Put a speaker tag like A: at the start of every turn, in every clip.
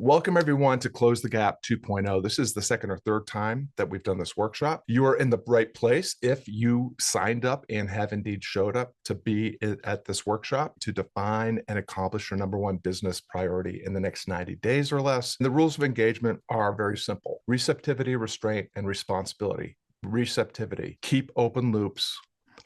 A: Welcome everyone to Close the Gap 2.0. This is the second or third time that we've done this workshop. You are in the right place if you signed up and have indeed showed up to be at this workshop to define and accomplish your number one business priority in the next 90 days or less. And the rules of engagement are very simple: receptivity, restraint, and responsibility. Receptivity, keep open loops,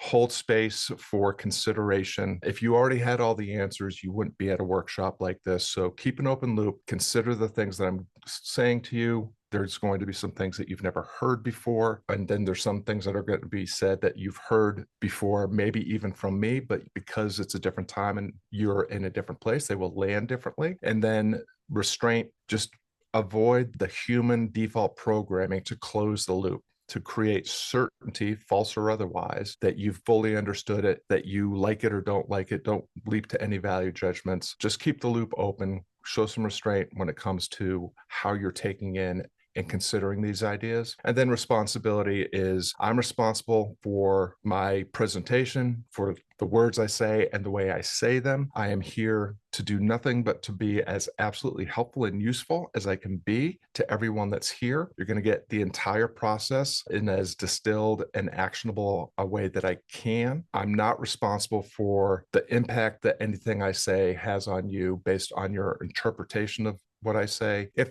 A: hold space for consideration. If you already had all the answers, you wouldn't be at a workshop like this. So keep an open loop, consider the things that I'm saying to you. There's going to be some things that you've never heard before. And then there's some things that are going to be said that you've heard before, maybe even from me, but because it's a different time and you're in a different place, they will land differently. And then restraint, just avoid the human default programming to close the loop, to create certainty, false or otherwise, that you've fully understood it, that you like it or don't like it. Don't leap to any value judgments. Just keep the loop open, show some restraint when it comes to how you're taking in and considering these ideas. And then responsibility is I'm responsible for my presentation, for the words I say and the way I say them. I am here to do nothing but to be as absolutely helpful and useful as I can be to everyone that's here. You're going to get the entire process in as distilled and actionable a way that I can. I'm not responsible for the impact that anything I say has on you based on your interpretation of what I say. If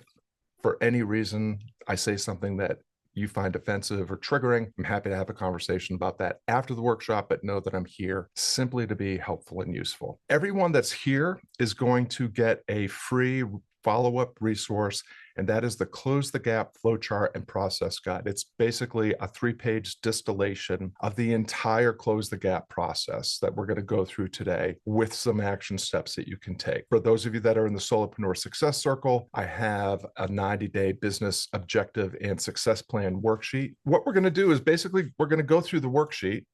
A: for any reason I say something that you find offensive or triggering, I'm happy to have a conversation about that after the workshop, but know that I'm here simply to be helpful and useful. Everyone that's here is going to get a free follow-up resource, and that is the Close the Gap flowchart and process guide. It's basically a 3-page distillation of the entire Close the Gap process that we're going to go through today with some action steps that you can take. For those of you that are in the Solopreneur Success Circle, I have a 90-day business objective and success plan worksheet. What we're going to do is basically we're going to go through the worksheet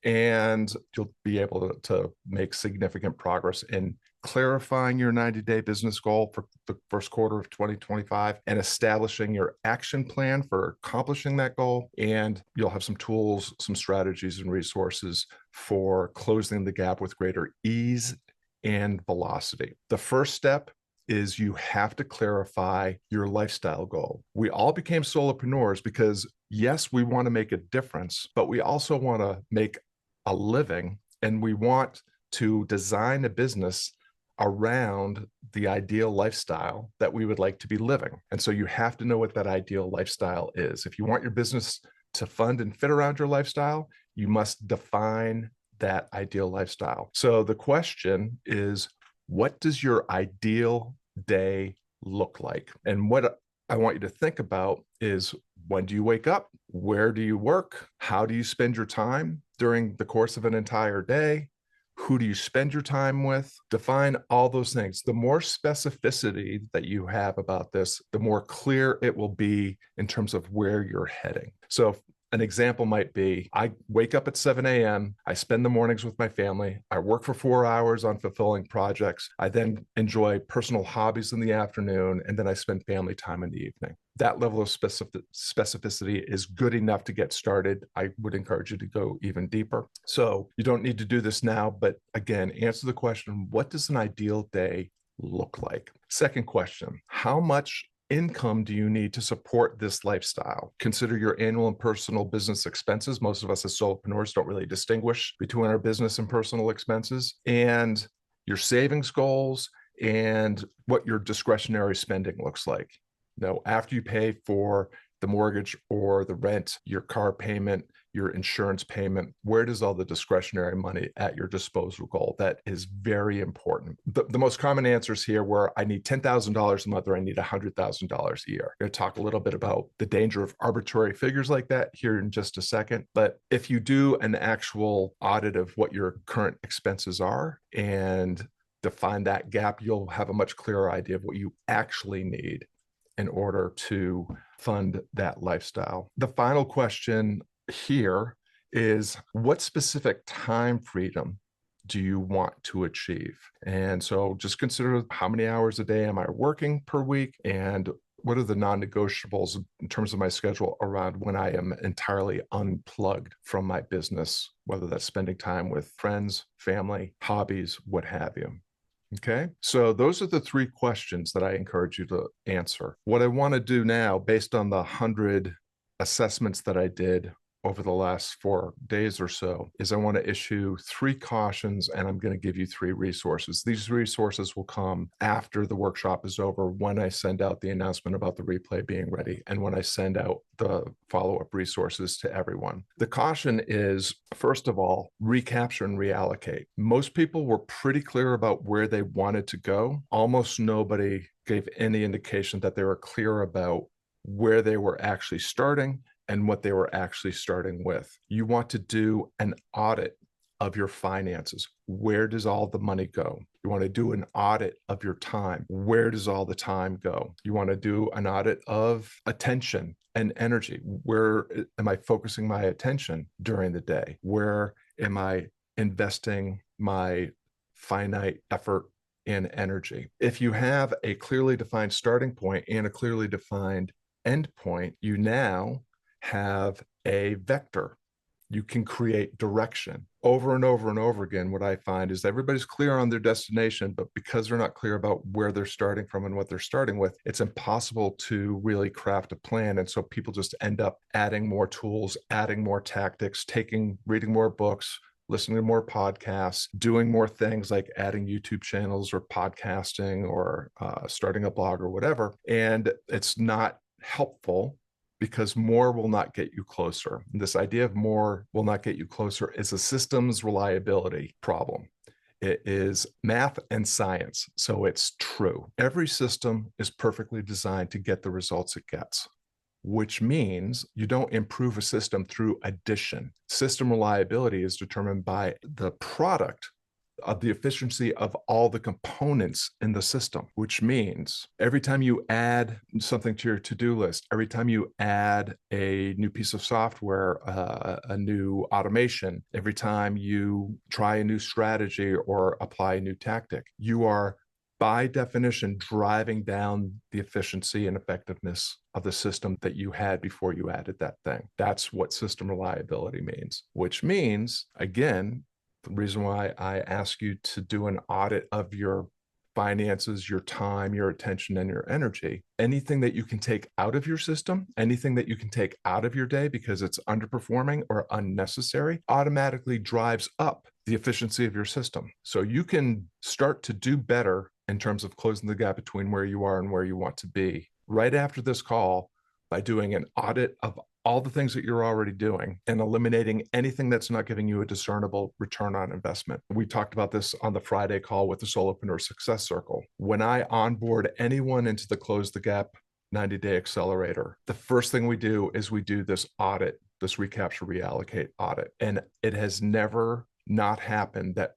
A: and you'll be able to make significant progress in clarifying your 90-day business goal for the first quarter of 2025 and establishing your action plan for accomplishing that goal. And you'll have some tools, some strategies, and resources for closing the gap with greater ease and velocity. The first step is you have to clarify your lifestyle goal. We all became solopreneurs because, yes, we want to make a difference, but we also want to make a living, and we want to design a business around the ideal lifestyle that we would like to be living. And so you have to know what that ideal lifestyle is. If you want your business to fund and fit around your lifestyle, you must define that ideal lifestyle. So the question is, what does your ideal day look like? And what I want you to think about is, when do you wake up? Where do you work? How do you spend your time during the course of an entire day? Who do you spend your time with? Define all those things. The more specificity that you have about this, the more clear it will be in terms of where you're heading. So an example might be, I wake up at 7 a.m. I spend the mornings with my family. I work for 4 hours on fulfilling projects. I then enjoy personal hobbies in the afternoon, and then I spend family time in the evening. That level of specificity is good enough to get started. I would encourage you to go even deeper. So you don't need to do this now, but again, answer the question, what does an ideal day look like? Second question, how much income do you need to support this lifestyle? Consider your annual and personal business expenses. Most of us as solopreneurs don't really distinguish between our business and personal expenses, and your savings goals and what your discretionary spending looks like. Now, after you pay for the mortgage or the rent, your car payment, your insurance payment, where does all the discretionary money at your disposal go? That is very important. The most common answers here were, I need $10,000 a month or I need $100,000 a year. I'm going to talk a little bit about the danger of arbitrary figures like that here in just a second. But if you do an actual audit of what your current expenses are and define that gap, you'll have a much clearer idea of what you actually need in order to fund that lifestyle. The final question here is, what specific time freedom do you want to achieve? And so just consider, how many hours a day am I working per week? And what are the non-negotiables in terms of my schedule around when I am entirely unplugged from my business, whether that's spending time with friends, family, hobbies, what have you. Okay. So those are the three questions that I encourage you to answer. What I want to do now, based on the 100 assessments that I did over the last 4 days or so, is I want to issue 3 cautions, and I'm going to give you 3 resources. These resources will come after the workshop is over, when I send out the announcement about the replay being ready, and when I send out the follow-up resources to everyone. The caution is, first of all, recapture and reallocate. Most people were pretty clear about where they wanted to go. Almost nobody gave any indication that they were clear about where they were actually starting and what they were actually starting with. You want to do an audit of your finances. Where does all the money go? You want to do an audit of your time. Where does all the time go? You want to do an audit of attention and energy. Where am I focusing my attention during the day? Where am I investing my finite effort and energy? If you have a clearly defined starting point and a clearly defined end point, you now have a vector. You can create direction. Over and over and over again, what I find is everybody's clear on their destination, but because they're not clear about where they're starting from and what they're starting with, it's impossible to really craft a plan. And so people just end up adding more tools, adding more tactics, reading more books, listening to more podcasts, doing more things like adding YouTube channels or podcasting or starting a blog or whatever. And it's not helpful, because more will not get you closer. This idea of more will not get you closer is a systems reliability problem. It is math and science, so it's true. Every system is perfectly designed to get the results it gets, which means you don't improve a system through addition. System reliability is determined by the product of the efficiency of all the components in the system, which means every time you add something to your to-do list, every time you add a new piece of software, a new automation, every time you try a new strategy or apply a new tactic, you are by definition driving down the efficiency and effectiveness of the system that you had before you added that thing. That's what system reliability means, which means, again, the reason why I ask you to do an audit of your finances, your time, your attention, and your energy. Anything that you can take out of your system, anything that you can take out of your day because it's underperforming or unnecessary, automatically drives up the efficiency of your system. So you can start to do better in terms of closing the gap between where you are and where you want to be right after this call by doing an audit of all the things that you're already doing and eliminating anything that's not giving you a discernible return on investment. We talked about this on the Friday call with the Solopreneur Success Circle. When I onboard anyone into the Close the Gap 90-day accelerator, the first thing we do is we do this audit, this recapture, reallocate audit. And it has never not happened that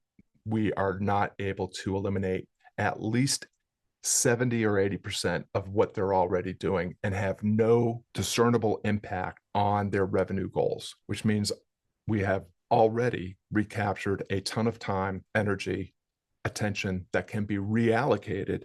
A: we are not able to eliminate at least 70 or 80% of what they're already doing and have no discernible impact on their revenue goals, which means we have already recaptured a ton of time, energy, attention that can be reallocated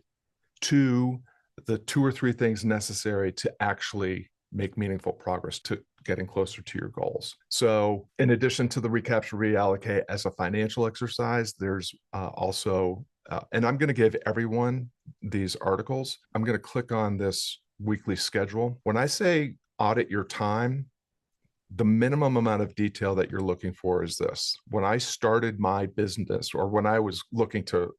A: to the 2 or 3 things necessary to actually make meaningful progress to getting closer to your goals. So in addition to the recapture, reallocate as a financial exercise, there's also and I'm going to give everyone these articles. I'm going to click on this weekly schedule. When I say audit your time, the minimum amount of detail that you're looking for is this. When I started my business, or when I was looking to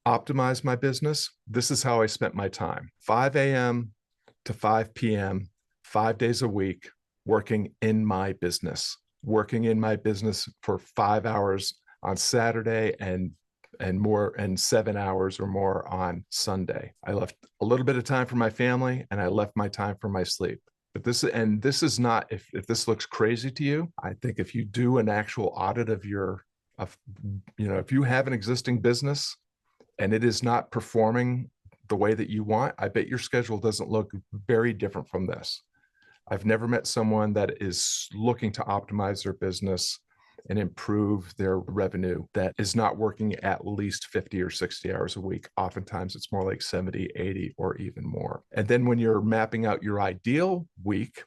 A: optimize my business, this is how I spent my time. 5 a.m. to 5 p.m., 5 days a week, working in my business for 5 hours on Saturday and 7 hours or more on Sunday. I left a little bit of time for my family and I left my time for my sleep. But this is not, if this looks crazy to you, I think if you do an actual audit of if you have an existing business and it is not performing the way that you want, I bet your schedule doesn't look very different from this. I've never met someone that is looking to optimize their business and improve their revenue that is not working at least 50 or 60 hours a week. Oftentimes it's more like 70, 80, or even more. And then when you're mapping out your ideal week,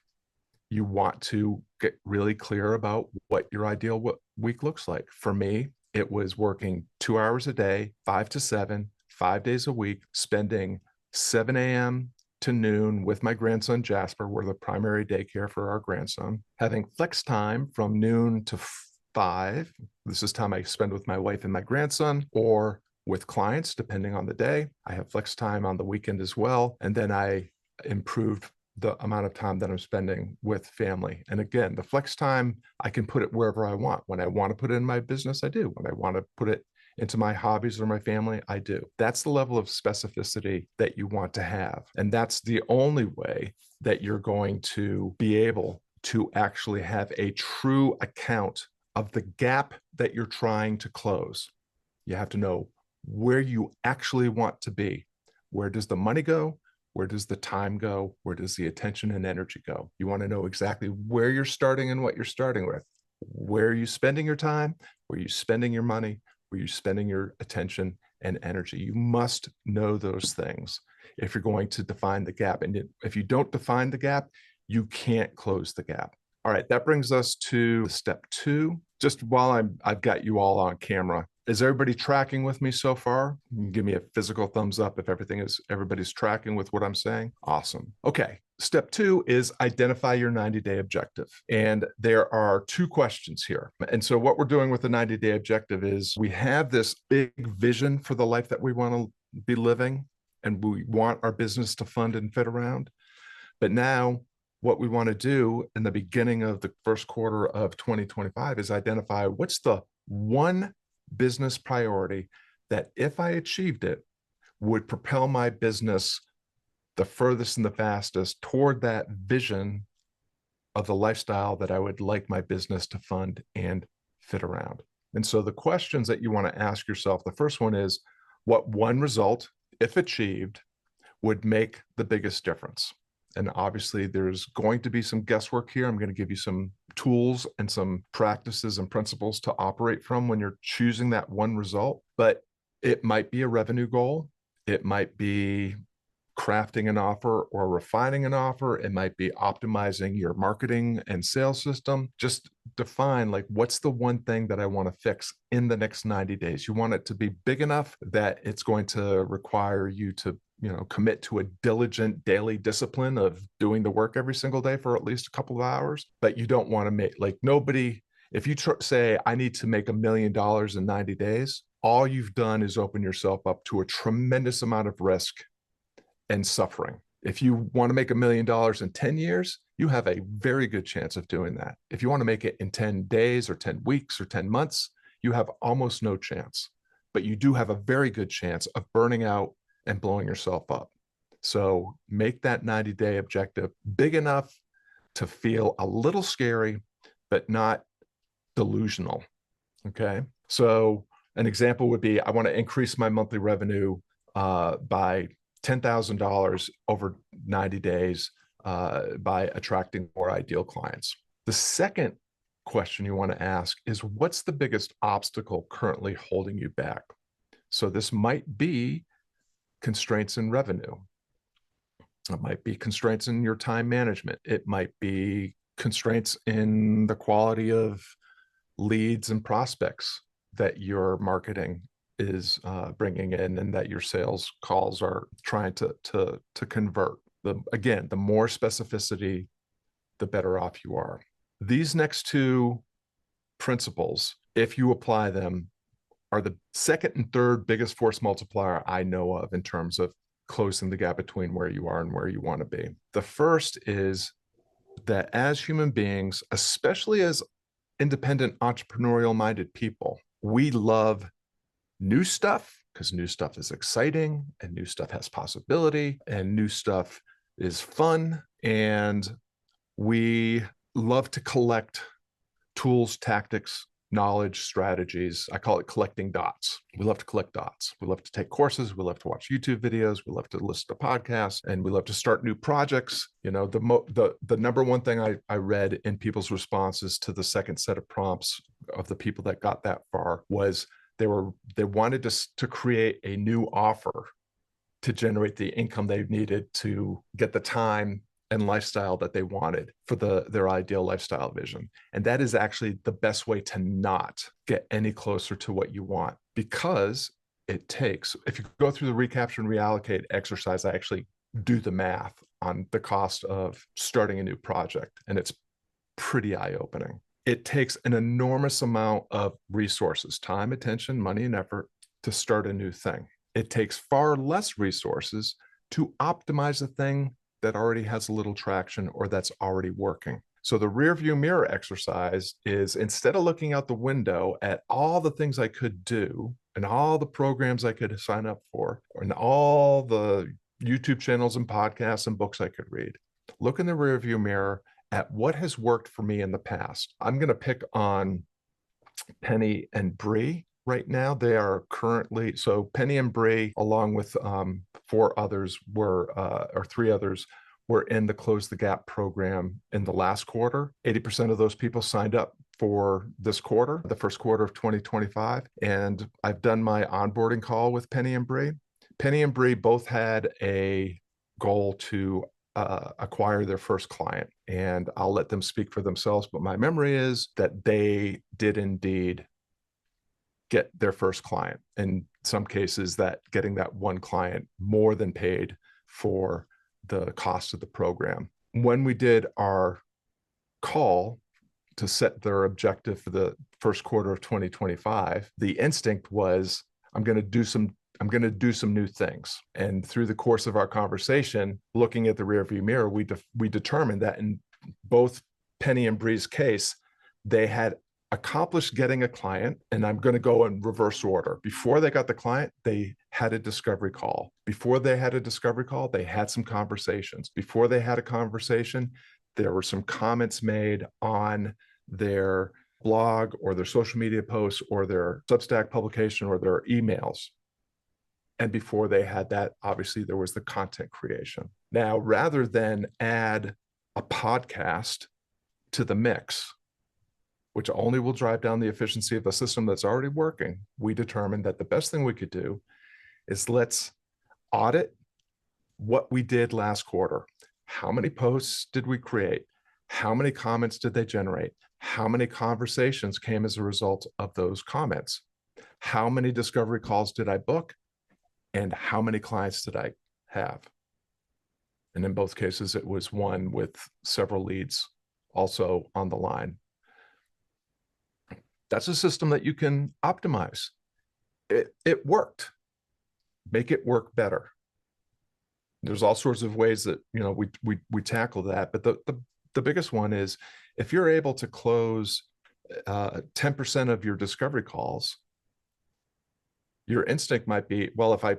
A: you want to get really clear about what your ideal week looks like. For me, it was working 2 hours a day, 5 to 7, 5 days a week, spending 7 a.m. to noon with my grandson, Jasper. We're the primary daycare for our grandson. Having flex time from noon to 5. This is time I spend with my wife and my grandson, or with clients, depending on the day. I have flex time on the weekend as well. And then I improved the amount of time that I'm spending with family. And again, the flex time, I can put it wherever I want. When I want to put it in my business, I do. When I want to put it into my hobbies or my family, I do. That's the level of specificity that you want to have. And that's the only way that you're going to be able to actually have a true account of the gap that you're trying to close. You have to know where you actually want to be. Where does the money go? Where does the time go? Where does the attention and energy go? You want to know exactly where you're starting and what you're starting with. Where are you spending your time? Where are you spending your money? Where are you spending your attention and energy? You must know those things if you're going to define the gap. And if you don't define the gap, you can't close the gap. All right, that brings us to step 2. Just while I've got you all on camera, is everybody tracking with me so far? You can give me a physical thumbs up if everybody's tracking with what I'm saying. Awesome. Okay. Step 2 is identify your 90-day objective. And there are 2 questions here. And so what we're doing with the 90-day objective is we have this big vision for the life that we want to be living, and we want our business to fund and fit around. But now what we want to do in the beginning of the first quarter of 2025 is identify what's the one business priority that, if I achieved it, would propel my business the furthest and the fastest toward that vision of the lifestyle that I would like my business to fund and fit around. And so the questions that you want to ask yourself, the first one is, what one result, if achieved, would make the biggest difference? And obviously there's going to be some guesswork here. I'm going to give you some tools and some practices and principles to operate from when you're choosing that one result. But it might be a revenue goal. It might be crafting an offer or refining an offer. It might be optimizing your marketing and sales system. Just define, like, what's the one thing that I want to fix in the next 90 days? You want it to be big enough that it's going to require you to commit to a diligent daily discipline of doing the work every single day for at least a couple of hours. But you don't want to make, like, nobody, if you say, I need to make $1 million in 90 days, all you've done is open yourself up to a tremendous amount of risk and suffering. If you want to make $1 million in 10 years, you have a very good chance of doing that. If you want to make it in 10 days or 10 weeks or 10 months, you have almost no chance. But you do have a very good chance of burning out and blowing yourself up. So make that 90-day objective big enough to feel a little scary, but not delusional. Okay. So an example would be, I want to increase my monthly revenue by $10,000 over 90 days by attracting more ideal clients. The second question you want to ask is, what's the biggest obstacle currently holding you back? So this might be constraints in revenue. It might be constraints in your time management. It might be constraints in the quality of leads and prospects that your marketing is bringing in and that your sales calls are trying to convert. Again, the more specificity, the better off you are. These next 2 principles, if you apply them, are the second and third biggest force multiplier I know of in terms of closing the gap between where you are and where you want to be. The first is that as human beings, especially as independent, entrepreneurial-minded people, we love new stuff because new stuff is exciting and new stuff has possibility and new stuff is fun. And we love to collect tools, tactics, knowledge, strategies. I call it collecting dots. We love to collect dots. We love to take courses. We love to watch YouTube videos. We love to listen to podcasts, and we love to start new projects. The number one thing I read in people's responses to the second set of prompts of the people that got that far was they wanted to create a new offer to generate the income they needed to get the time and lifestyle that they wanted for their ideal lifestyle vision. And that is actually the best way to not get any closer to what you want, because it takes. If you go through the recapture and reallocate exercise, I actually do the math on the cost of starting a new project, and it's pretty eye-opening. It takes an enormous amount of resources, time, attention, money, and effort to start a new thing. It takes far less resources to optimize a thing that already has a little traction or that's already working. So the rear view mirror exercise is, instead of looking out the window at all the things I could do and all the programs I could sign up for and all the YouTube channels and podcasts and books I could read, look in the rear view mirror at what has worked for me in the past. I'm going to pick on Penny and Bree right now. They are currently, so Penny and Bree, along with four others or three others, were in the Close the Gap program in the last quarter. 80% of those people signed up for this quarter, the first quarter of 2025. And I've done my onboarding call with Penny and Bree. Penny and Bree both had a goal to acquire their first client, and I'll let them speak for themselves. But my memory is that they did indeed get their first client. In some cases, that getting that one client more than paid for the cost of the program. When we did our call to set their objective for the first quarter of 2025, the instinct was, I'm going to do some new things. And through the course of our conversation, looking at the rearview mirror, we determined that in both Penny and Bree's case, they had accomplished getting a client, and I'm going to go in reverse order. Before they got the client, they had a discovery call. Before they had a discovery call, they had some conversations. Before they had a conversation, there were some comments made on their blog or their social media posts or their Substack publication or their emails. And before they had that, obviously, there was the content creation. Now, rather than add a podcast to the mix, which only will drive down the efficiency of a system that's already working, we determined that the best thing we could do is let's audit what we did last quarter. How many posts did we create? How many comments did they generate? How many conversations came as a result of those comments? How many discovery calls did I book? And how many clients did I have? And in both cases, it was one with several leads also on the line. That's a system that you can optimize. It worked. Make it work better. There's all sorts of ways that we tackle that, but the biggest one is, if you're able to close 10% of your discovery calls, your instinct might be, well, if I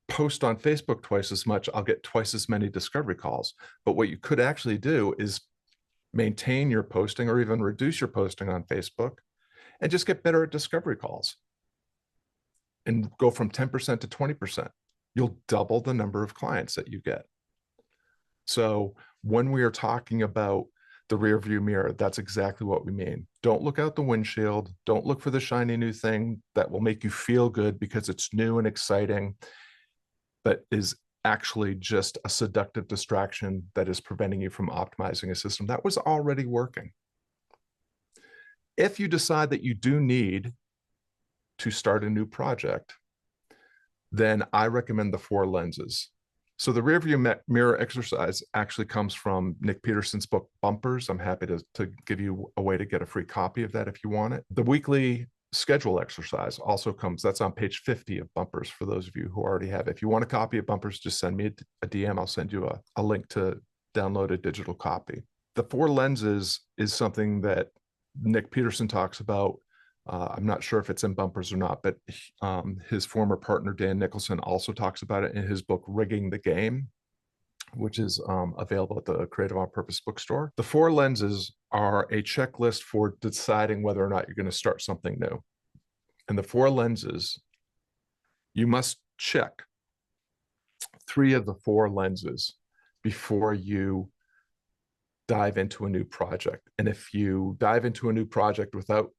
A: post on Facebook twice as much, I'll get twice as many discovery calls. But what you could actually do is maintain your posting or even reduce your posting on Facebook and just get better at discovery calls and go from 10% to 20%. You'll double the number of clients that you get. So when we are talking about the rear view mirror, that's exactly what we mean. Don't look out the windshield. Don't look for the shiny new thing that will make you feel good because it's new and exciting, but is actually just a seductive distraction that is preventing you from optimizing a system that was already working. If you decide that you do need to start a new project, then I recommend the 4 lenses. So the rearview mirror exercise actually comes from Nick Peterson's book, Bumpers. I'm happy to give you a way to get a free copy of that if you want it. The weekly schedule exercise also comes, that's on page 50 of Bumpers for those of you who already have it. If you want a copy of Bumpers, just send me a DM. I'll send you a link to download a digital copy. The 4 lenses is something that Nick Peterson talks about. I'm not sure if it's in Bumpers or not, but his former partner, Dan Nicholson, also talks about it in his book, Rigging the Game, which is available at the Creative on Purpose bookstore. The 4 lenses are a checklist for deciding whether or not you're going to start something new. And the 4 lenses, you must check 3 of the 4 lenses before you dive into a new project. And if you dive into a new project without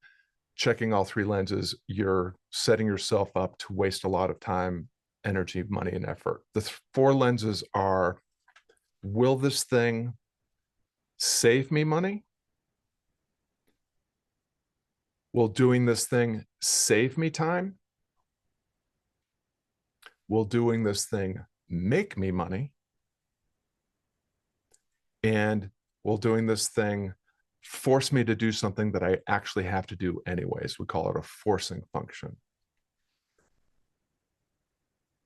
A: checking all 3 lenses, you're setting yourself up to waste a lot of time, energy, money, and effort. The 4 lenses are, will this thing save me money? Will doing this thing save me time? will doing this thing make me money? And will doing this thing force me to do something that I actually have to do anyways? We call it a forcing function.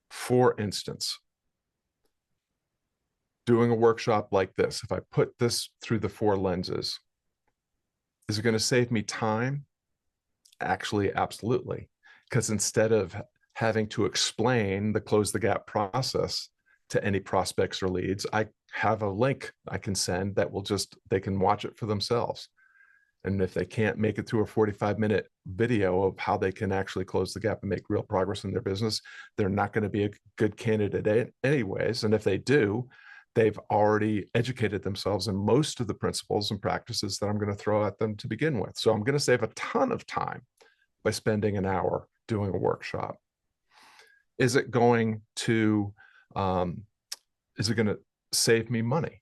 A: For instance, doing a workshop like this, if I put this through the 4 lenses, is it going to save me time? Actually, absolutely. Because instead of having to explain the close the gap process to any prospects or leads, I have a link I can send that will just, they can watch it for themselves. And if they can't make it through a 45-minute video of how they can actually close the gap and make real progress in their business, they're not going to be a good candidate anyways. And if they do, they've already educated themselves in most of the principles and practices that I'm going to throw at them to begin with. So I'm going to save a ton of time by spending an hour doing a workshop. Is it going to save me money?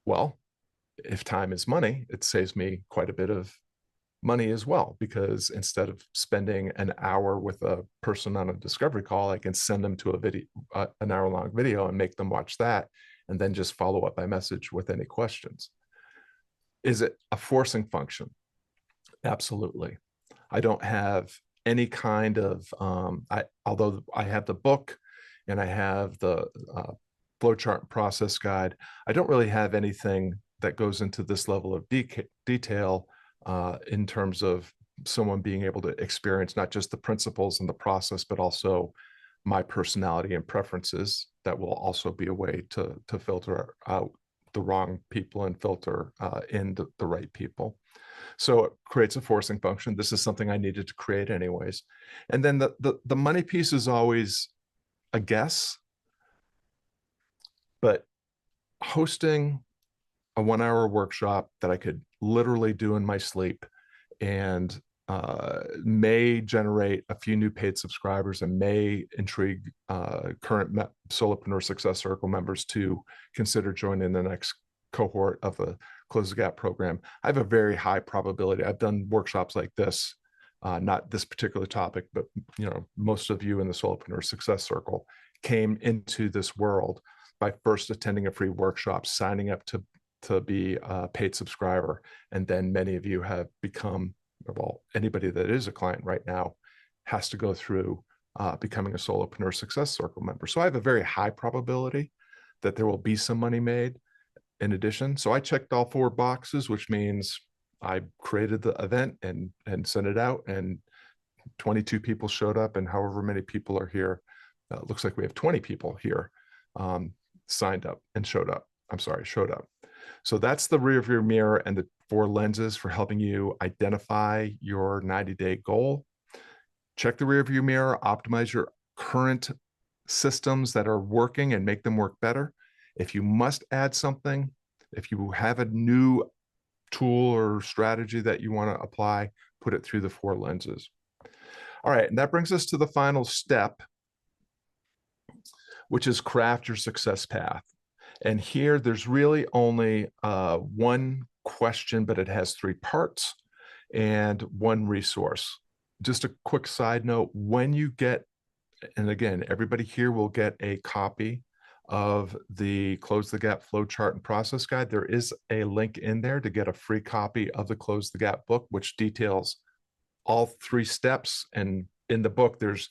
A: Well, if time is money, it saves me quite a bit of money as well, because instead of spending an hour with a person on a discovery call, I can send them to a video, an hour-long video, and make them watch that, and then just follow up by message with any questions. Is it a forcing function? Absolutely. I don't have any kind of, although I have the book and I have the flowchart process guide, I don't really have anything that goes into this level of detail in terms of someone being able to experience not just the principles and the process, but also my personality and preferences. That will also be a way to filter out the wrong people and filter in the right people. So it creates a forcing function. This is something I needed to create anyways. And then the money piece is always a guess, but hosting a 1-hour workshop that I could literally do in my sleep and may generate a few new paid subscribers and may intrigue current Solopreneur Success Circle members to consider joining the next cohort of a Close the Gap program. I have a very high probability. I've done workshops like this, not this particular topic, but most of you in the Solopreneur Success Circle came into this world by first attending a free workshop, signing up to be a paid subscriber, and then many of you have become, well, anybody that is a client right now has to go through becoming a Solopreneur Success Circle member. So I have a very high probability that there will be some money made in addition. So I checked all 4 boxes, which means I created the event and sent it out, and 22 people showed up, and however many people are here, it looks like we have 20 people here signed up and showed up. Showed up. So that's the rear view mirror and the 4 lenses for helping you identify your 90-day goal. Check the rear view mirror, optimize your current systems that are working and make them work better. If you must add something, if you have a new tool or strategy that you want to apply, put it through the 4 lenses. All right, and that brings us to the final step, which is craft your success path. And here there's really only 1 question, but it has 3 parts and 1 resource. Just a quick side note, when you get, and again, everybody here will get a copy of the Close the Gap flowchart and process guide. There is a link in there to get a free copy of the Close the Gap book, which details all 3 steps. And in the book, there's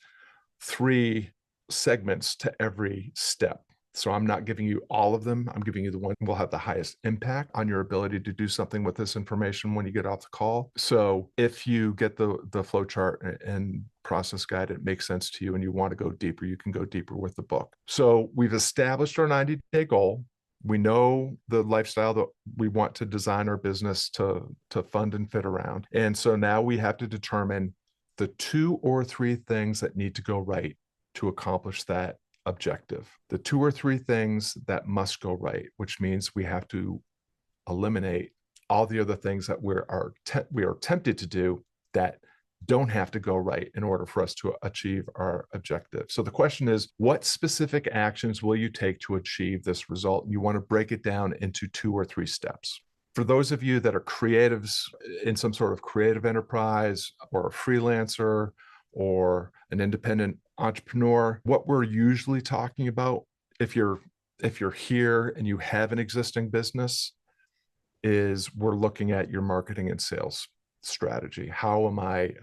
A: 3 segments to every step. So I'm not giving you all of them. I'm giving you the one that will have the highest impact on your ability to do something with this information when you get off the call. So if you get the flowchart and process guide, it makes sense to you and you want to go deeper, you can go deeper with the book. So we've established our 90-day goal. We know the lifestyle that we want to design our business to fund and fit around. And so now we have to determine the 2 or 3 things that need to go right to accomplish that objective. The 2 or 3 things that must go right, which means we have to eliminate all the other things that we are tempted to do that don't have to go right in order for us to achieve our objective. So the question is, what specific actions will you take to achieve this result? You want to break it down into 2 or 3 steps. For those of you that are creatives in some sort of creative enterprise or a freelancer or an independent entrepreneur, what we're usually talking about, if you're here and you have an existing business, is we're looking at your marketing and sales strategy. How am I,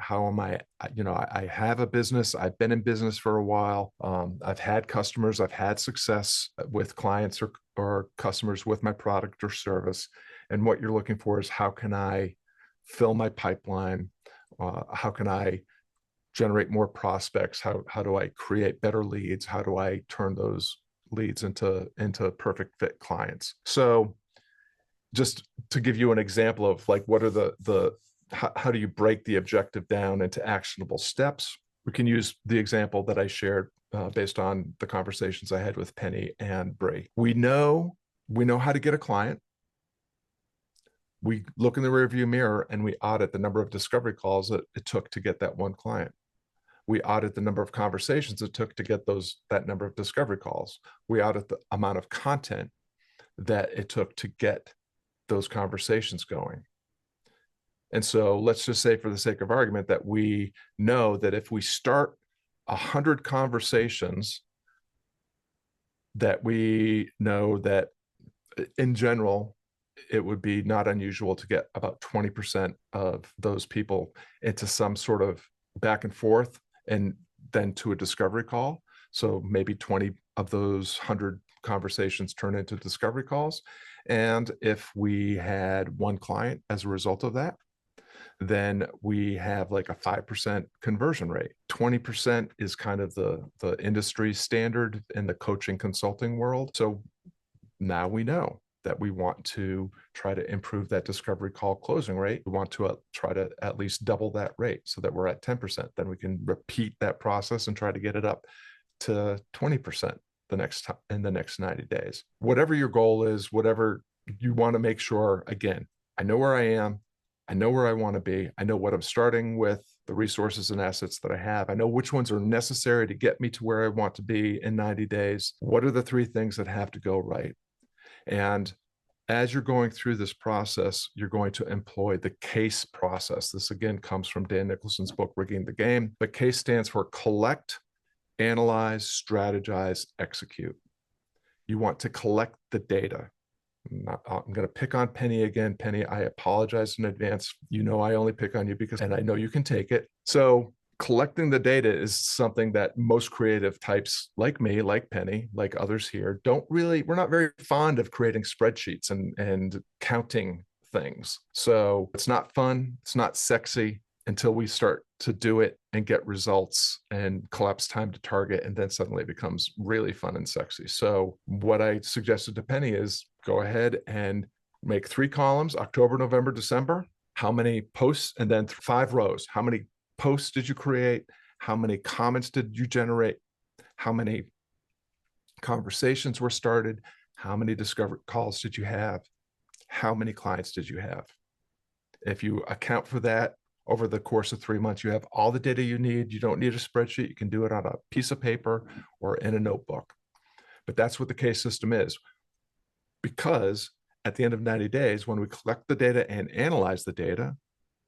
A: I have a business. I've been in business for a while. I've had customers, I've had success with clients or customers with my product or service. And what you're looking for is, how can I fill my pipeline? How can I generate more prospects? How do I create better leads? How do I turn those leads into perfect fit clients? So just to give you an example of like, what are how do you break the objective down into actionable steps? We can use the example that I shared based on the conversations I had with Penny and Bree. We know how to get a client. We look in the rearview mirror and we audit the number of discovery calls that it took to get that one client. We audit the number of conversations it took to get that number of discovery calls. We audit the amount of content that it took to get those conversations going. And so let's just say, for the sake of argument, that we know that if we start 100 conversations, that we know that in general, it would be not unusual to get about 20% of those people into some sort of back and forth, and then to a discovery call. So maybe 20 of those 100 conversations turn into discovery calls. And if we had one client as a result of that, then we have like a 5% conversion rate. 20% is kind of the industry standard in the coaching consulting world. So now we know that we want to try to improve that discovery call closing rate. We want to try to at least double that rate so that we're at 10%. Then we can repeat that process and try to get it up to 20% in the next 90 days. Whatever your goal is, whatever you want to make sure, again, I know where I am. I know where I want to be. I know what I'm starting with, the resources and assets that I have. I know which ones are necessary to get me to where I want to be in 90 days. What are the 3 things that have to go right? And as you're going through this process, you're going to employ the CASE process. This again comes from Dan Nicholson's book, Rigging the Game. But CASE stands for collect, analyze, strategize, execute. You want to collect the data. I'm going to pick on Penny again. Penny, I apologize in advance. You know, I only pick on you and I know you can take it. So collecting the data is something that most creative types like me, like Penny, like others here, we're not very fond of creating spreadsheets and counting things. So it's not fun. It's not sexy until we start to do it and get results and collapse time to target. And then suddenly it becomes really fun and sexy. So what I suggested to Penny is go ahead and make 3 columns, October, November, December. How many posts? And then 5 rows. How many posts did you create? How many comments did you generate? How many conversations were started? How many discovery calls did you have? How many clients did you have? If you account for that over the course of 3 months, you have all the data you need. You don't need a spreadsheet. You can do it on a piece of paper or in a notebook. But that's what the CASE system is. Because at the end of 90 days, when we collect the data and analyze the data,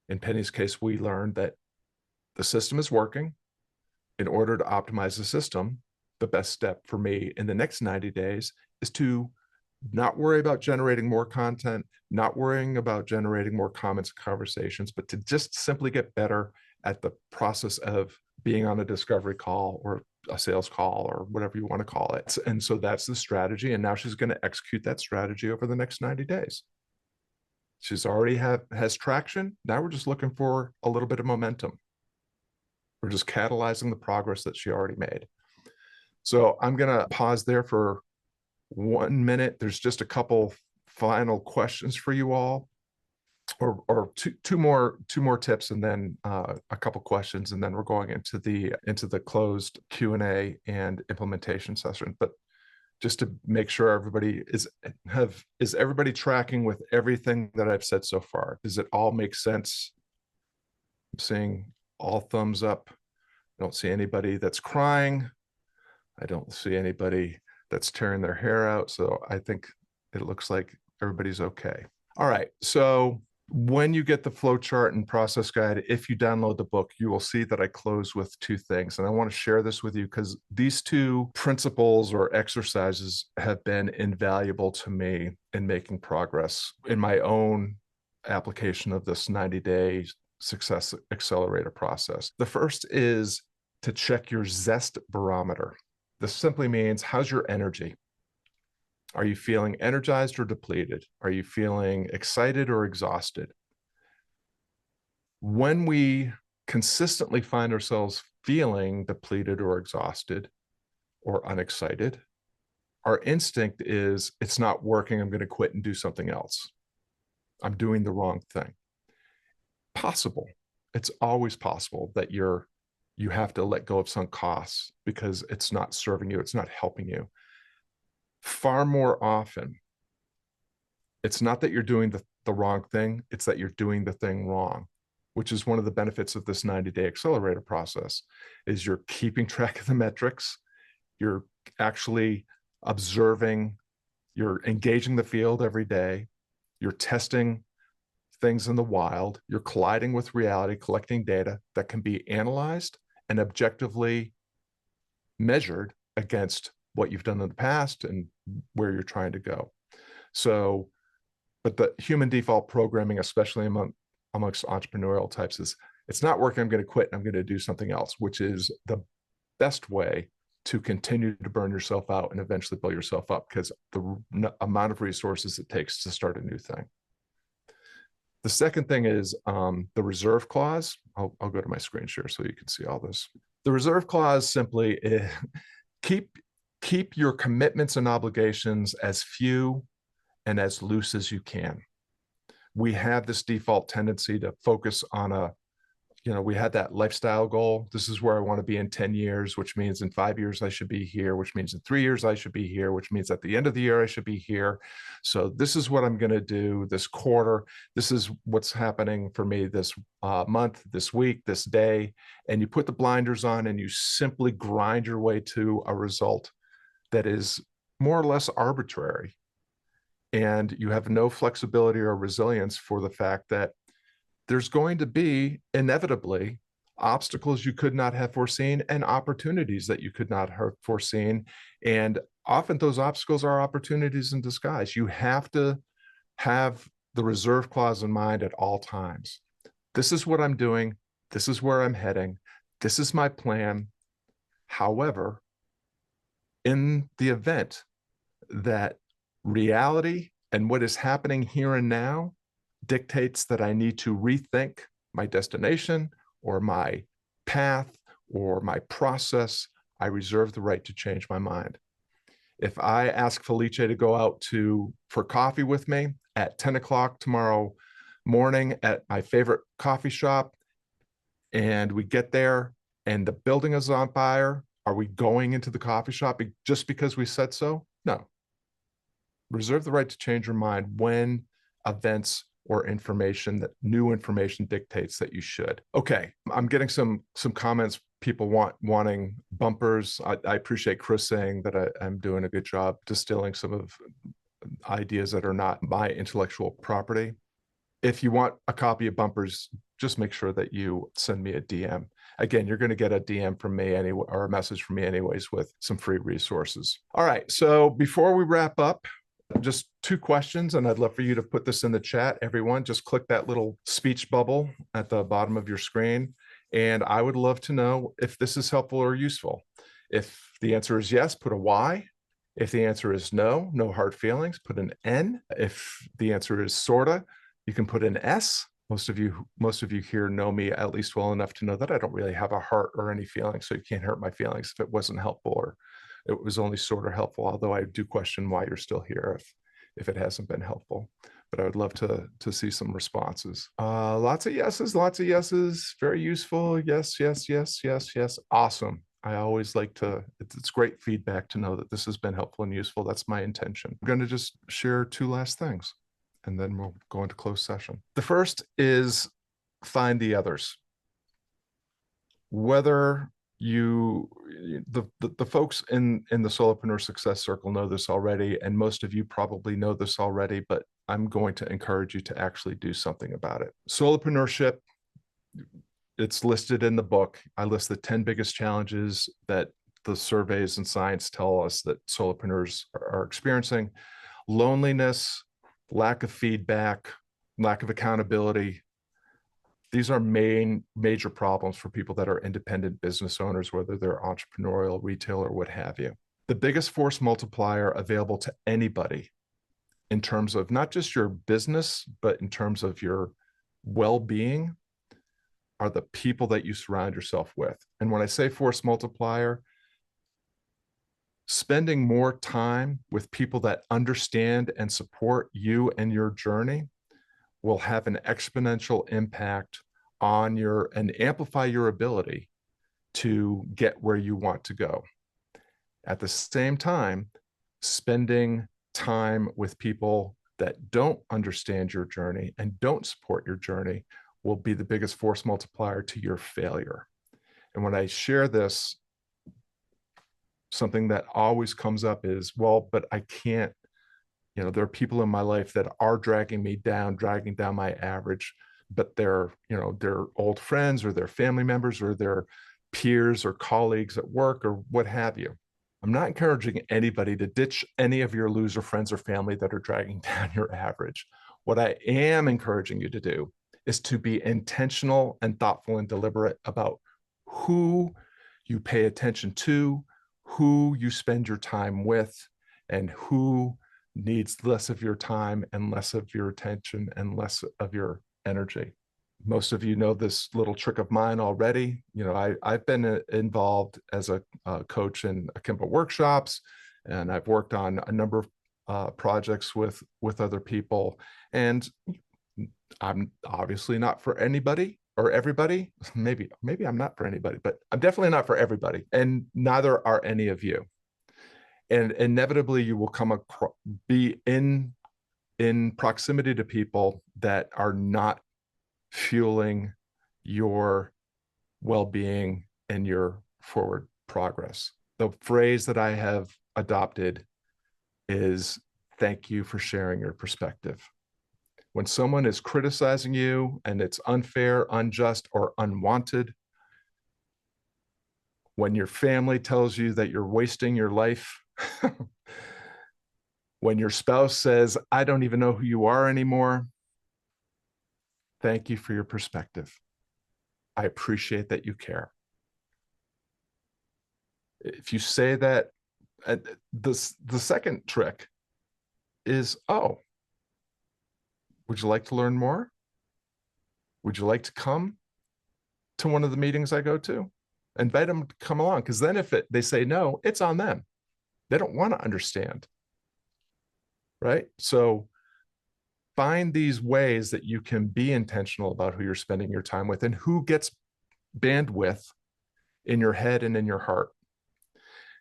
A: in Penny's case, we learned that the system is working. In order to optimize the system, the best step for me in the next 90 days is to not worry about generating more content, not worrying about generating more comments and conversations, but to just simply get better at the process of being on a discovery call or a sales call or whatever you want to call it. And so that's the strategy. And now she's going to execute that strategy over the next 90 days. She's already has traction. Now we're just looking for a little bit of momentum. We're just catalyzing the progress that she already made. So I'm going to pause there for 1 minute. There's just a couple final questions for you all, or two more tips, and then a couple questions, and then we're going into the closed Q&A and implementation session. But just to make sure everybody is everybody tracking with everything that I've said so far? Does it all make sense? I'm seeing all thumbs up. I don't see anybody that's crying. I don't see anybody that's tearing their hair out. So I think it looks like everybody's okay. All right. So When you get the flow chart and process guide, if you download the book, you will see that I close with two things. And I want to share this with you because these two principles or exercises have been invaluable to me in making progress in my own application of this 90-day success accelerator process. The first is to check your zest barometer. This simply means, how's your energy? Are you feeling energized or depleted? Are you feeling excited or exhausted? When we consistently find ourselves feeling depleted or exhausted or unexcited, our instinct is, it's not working, I'm going to quit and do something else. I'm doing the wrong thing. Possible. It's always possible that you have to let go of some costs because it's not serving you, it's not helping you. Far more often, it's not that you're doing the wrong thing, it's that you're doing the thing wrong, which is one of the benefits of this 90-day accelerator process, is you're keeping track of the metrics, you're actually observing, you're engaging the field every day, you're testing things in the wild, you're colliding with reality, collecting data that can be analyzed and objectively measured against what you've done in the past and where you're trying to go. So, but the human default programming, especially amongst entrepreneurial types, is, it's not working, I'm going to quit and I'm going to do something else, which is the best way to continue to burn yourself out and eventually build yourself up, because the amount of resources it takes to start a new thing. The second thing is the reserve clause. I'll go to my screen share so you can see all this. The reserve clause simply is, keep your commitments and obligations as few and as loose as you can. We have this default tendency to focus on we had that lifestyle goal. This is where I want to be in 10 years, which means in 5 years I should be here, which means in 3 years I should be here, which means at the end of the year I should be here. So this is what I'm going to do this quarter. This is what's happening for me this month, this week, this day. And you put the blinders on and you simply grind your way to a result that is more or less arbitrary. And you have no flexibility or resilience for the fact that there's going to be inevitably obstacles you could not have foreseen and opportunities that you could not have foreseen. And often those obstacles are opportunities in disguise. You have to have the reserve clause in mind at all times. This is what I'm doing. This is where I'm heading. This is my plan. However, in the event that reality and what is happening here and now dictates that I need to rethink my destination or my path or my process, I reserve the right to change my mind. If I ask Felice to go out for coffee with me at 10 o'clock tomorrow morning at my favorite coffee shop, and we get there and the building is on fire, are we going into the coffee shop just because we said so? No. Reserve the right to change your mind when events or new information dictates that you should. Okay, I'm getting some comments, people wanting bumpers. I appreciate Chris saying that I'm doing a good job distilling some of ideas that are not my intellectual property. If you want a copy of bumpers, just make sure that you send me a DM. Again, you're going to get a DM from me anyway, or a message from me anyways, with some free resources. All right, so before we wrap up, just 2 questions, and I'd love for you to put this in the chat. Everyone, just click that little speech bubble at the bottom of your screen. And I would love to know if this is helpful or useful. If the answer is yes, put a Y. If the answer is no, no hard feelings, put an N. If the answer is sorta, you can put an S. Most of you here know me at least well enough to know that I don't really have a heart or any feelings, so you can't hurt my feelings if it wasn't helpful or it was only sort of helpful, although I do question why you're still here if it hasn't been helpful. But I would love to see some responses. Lots of yeses, very useful. Yes, yes, yes, yes, yes. Awesome. I always like it's great feedback to know that this has been helpful and useful. That's my intention. I'm going to just share 2 last things, and then we'll go into closed session. The first is find the others. Whether the folks in the Solopreneur Success Circle know this already, and most of you probably know this already, but I'm going to encourage you to actually do something about it. Solopreneurship, it's listed in the book. I list the 10 biggest challenges that the surveys and science tell us that solopreneurs are experiencing. Loneliness, lack of feedback, lack of accountability. These are major problems for people that are independent business owners, whether they're entrepreneurial, retail, or what have you. The biggest force multiplier available to anybody in terms of not just your business, but in terms of your well-being are the people that you surround yourself with. And when I say force multiplier, spending more time with people that understand and support you and your journey will have an exponential impact on and amplify your ability to get where you want to go. At the same time, spending time with people that don't understand your journey and don't support your journey will be the biggest force multiplier to your failure. And when I share this, something that always comes up is, well, but I can't, there are people in my life that are dragging me down, dragging down my average, but they're old friends or they're family members or they're peers or colleagues at work or what have you. I'm not encouraging anybody to ditch any of your loser friends or family that are dragging down your average. What I am encouraging you to do is to be intentional and thoughtful and deliberate about who you pay attention to, who you spend your time with, and who needs less of your time and less of your attention and less of your energy. Most of you know this little trick of mine already. I've been involved as a coach in Akimbo workshops, and I've worked on a number of projects with other people. And I'm obviously not for anybody or everybody. Maybe I'm not for anybody, but I'm definitely not for everybody. And neither are any of you. And inevitably you will be in proximity to people that are not fueling your well-being and your forward progress. The phrase that I have adopted is, thank you for sharing your perspective. When someone is criticizing you and it's unfair, unjust, or unwanted, when your family tells you that you're wasting your life, when your spouse says, I don't even know who you are anymore, thank you for your perspective. I appreciate that you care. If you say that, the second trick is, oh, would you like to learn more? Would you like to come to one of the meetings I go to? Invite them to come along, because then if they say no, it's on them. They don't want to understand, right? So find these ways that you can be intentional about who you're spending your time with and who gets bandwidth in your head and in your heart.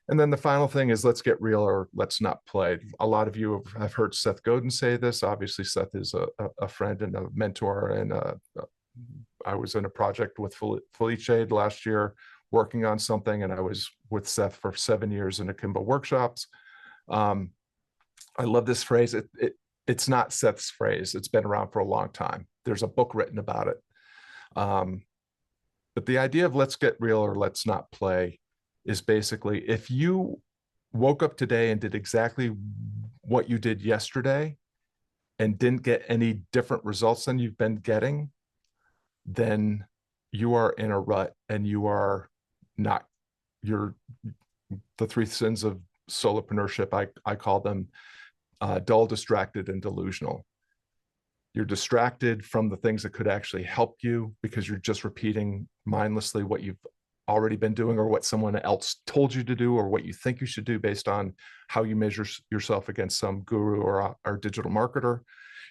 A: And then the final thing is, let's get real or let's not play. A lot of you have heard Seth Godin say this. Obviously, Seth is a friend and a mentor. And I was in a project with Felice last year working on something, and I was with Seth for 7 years in Akimbo workshops. I love this phrase. It's not Seth's phrase. It's been around for a long time. There's a book written about it. But the idea of let's get real or let's not play is basically, if you woke up today and did exactly what you did yesterday and didn't get any different results than you've been getting, then you are in a rut and you are not, the 3 sins of solopreneurship, I call them dull, distracted, and delusional. You're distracted from the things that could actually help you because you're just repeating mindlessly what you've already been doing or what someone else told you to do or what you think you should do based on how you measure yourself against some guru or digital marketer.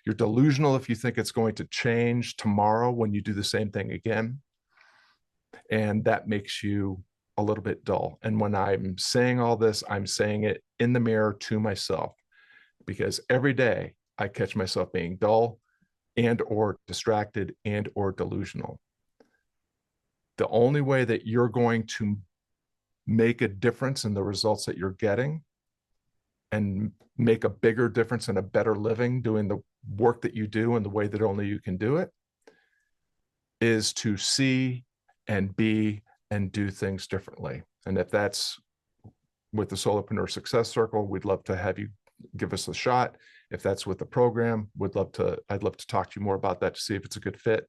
A: You're delusional if you think it's going to change tomorrow when you do the same thing again. And that makes you a little bit dull. And when I'm saying all this, I'm saying it in the mirror to myself, because every day I catch myself being dull and or distracted and or delusional. The only way that you're going to make a difference in the results that you're getting and make a bigger difference and a better living doing the work that you do in the way that only you can do it, is to see and be and do things differently. And if that's with the Solopreneur Success Circle, we'd love to have you give us a shot. If that's with the program, I'd love to talk to you more about that to see if it's a good fit.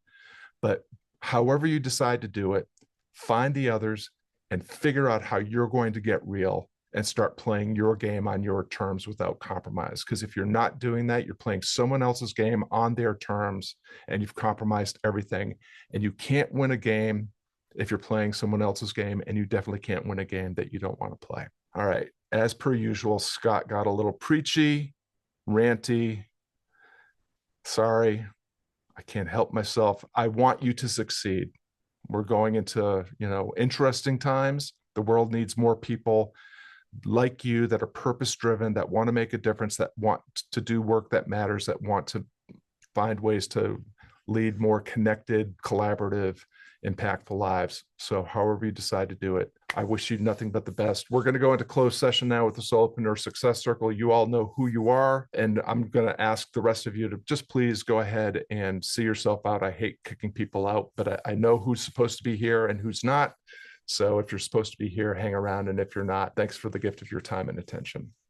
A: But however you decide to do it, find the others and figure out how you're going to get real and start playing your game on your terms without compromise. Because if you're not doing that, you're playing someone else's game on their terms and you've compromised everything. And you can't win a game if you're playing someone else's game, and you definitely can't win a game that you don't want to play. All right. As per usual, Scott got a little preachy, ranty. Sorry, I can't help myself. I want you to succeed. We're going into, interesting times. The world needs more people like you that are purpose-driven, that want to make a difference, that want to do work that matters, that want to find ways to lead more connected, collaborative, impactful lives. So however you decide to do it, I wish you nothing but the best. We're going to go into closed session now with the Solopreneur Success Circle. You all know who you are, and I'm going to ask the rest of you to just please go ahead and see yourself out. I hate kicking people out, but I know who's supposed to be here and who's not. So if you're supposed to be here, hang around. And if you're not, thanks for the gift of your time and attention.